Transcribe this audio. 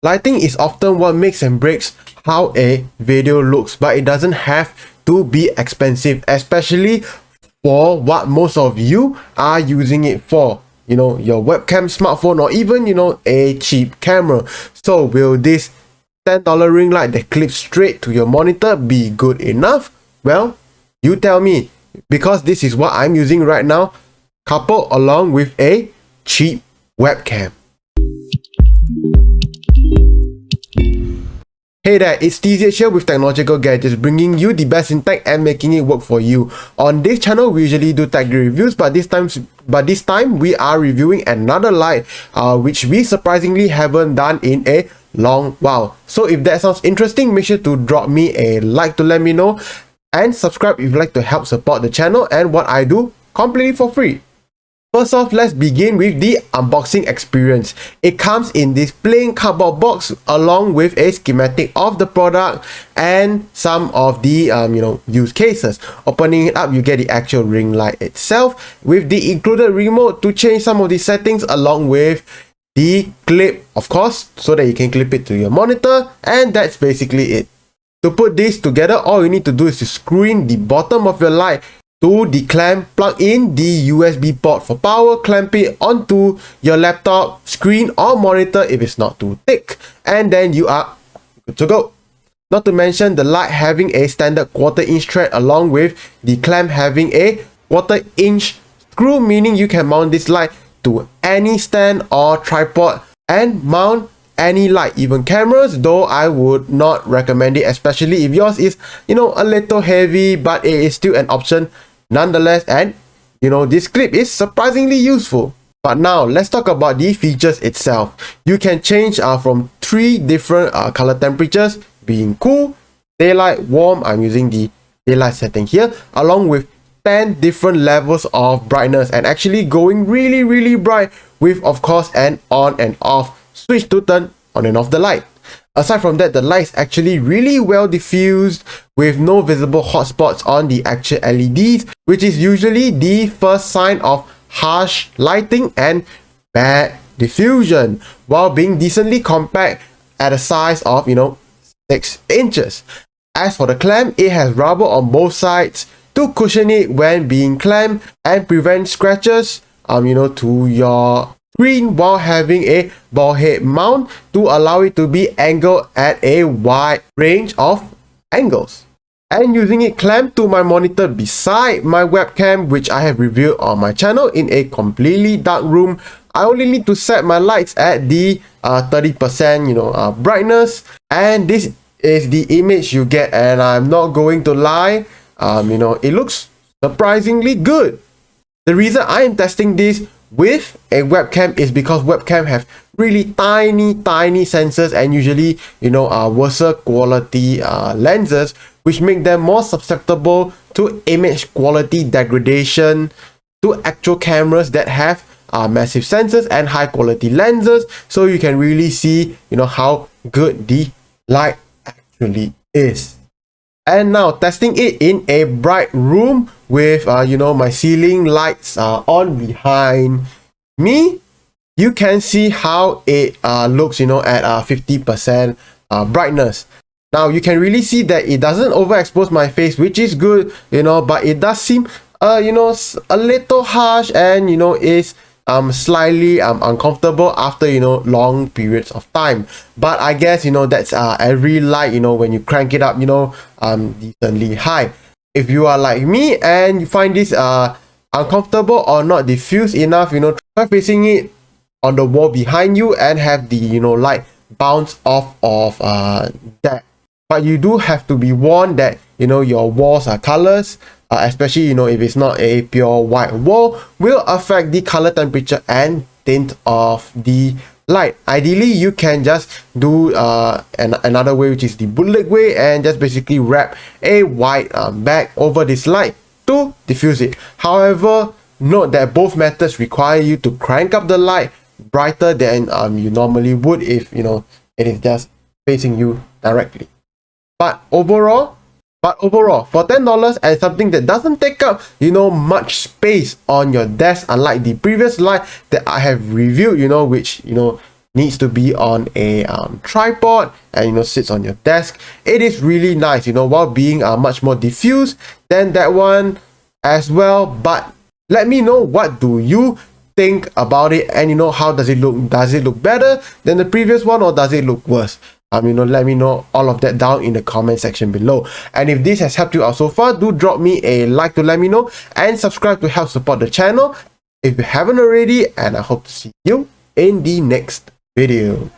Lighting is often what makes and breaks how a video looks, but it doesn't have to be expensive, especially for what most of you are using it for. You know, your webcam, smartphone, or even, you know, a cheap camera. So will this $10 ring light that clips straight to your monitor be good enough? Well, you tell me, because this is what I'm using right now, coupled along with a cheap webcam. Hey there, it's TZH here with Technological Gadgets, bringing you the best in tech and making it work for you. On this channel, we usually do tech reviews, but this time we are reviewing another light, which we surprisingly haven't done in a long while. So if that sounds interesting, make sure to drop me a like to let me know, and subscribe if you'd like to help support the channel and what I do completely for free. First off, let's begin with the unboxing experience. It comes in this plain cardboard box along with a schematic of the product and some of the use cases. Opening it up, you get the actual ring light itself with the included remote to change some of the settings, along with the clip, of course, so that you can clip it to your monitor, and that's basically it. To put this together, all you need to do is to screw in the bottom of your light to the clamp, plug in the USB port for power, clamp it onto your laptop, screen or monitor if it's not too thick, and then you are good to go. Not to mention the light having a standard 1/4 inch thread along with the clamp having a 1/4 inch screw, meaning you can mount this light to any stand or tripod and mount any light, even cameras, though I would not recommend it, especially if yours is, a little heavy, but it is still an option nonetheless. And this clip is surprisingly useful. But now let's talk about the features itself. You can change from 3 different color temperatures, being cool, daylight, warm. I'm using the daylight setting here, along with 10 different levels of brightness, and actually going really bright with, of course, an on and off switch to turn on and off the light. Aside from that, the light is actually really well diffused with no visible hotspots on the actual LEDs, which is usually the first sign of harsh lighting and bad diffusion, while being decently compact at a size of 6 inches. As for the clamp, it has rubber on both sides to cushion it when being clamped and prevent scratches to your screen, while having a ball head mount to allow it to be angled at a wide range of angles. And using it clamped to my monitor beside my webcam, which I have reviewed on my channel, in a completely dark room, I only need to set my lights at the 30% brightness, and this is the image you get. And I'm not going to lie, it looks surprisingly good. The reason I am testing this with a webcam is because webcam have really tiny sensors, and usually worse quality lenses, which make them more susceptible to image quality degradation to actual cameras that have massive sensors and high quality lenses. So you can really see how good the light actually is. And now testing it in a bright room with my ceiling lights on behind me, you can see how it looks at 50% brightness. Now you can really see that it doesn't overexpose my face, which is good, but it does seem a little harsh, and is slightly uncomfortable after long periods of time. But I guess that's every light when you crank it up decently high. If you are like me and you find this uncomfortable or not diffused enough, try facing it on the wall behind you and have the light bounce off of that. But you do have to be warned that your walls are colors, especially if it's not a pure white wall, will affect the color temperature and tint of the light. Ideally, you can just do another way, which is the bootleg way, and just basically wrap a white bag over this light to diffuse it. However, note that both methods require you to crank up the light brighter than you normally would if it is just facing you directly. But overall, for $10 and something that doesn't take up much space on your desk, unlike the previous light that I have reviewed, which needs to be on a tripod and, you know, sits on your desk. It is really nice, you know, while being much more diffused than that one as well. But let me know, what do you think about it, and, you know, how does it look? Does it look better than the previous one, or does it look worse? You know, let me know all of that down in the comment section below. And if this has helped you out so far, do drop me a like to let me know, and subscribe to help support the channel if you haven't already. And I hope to see you in the next video.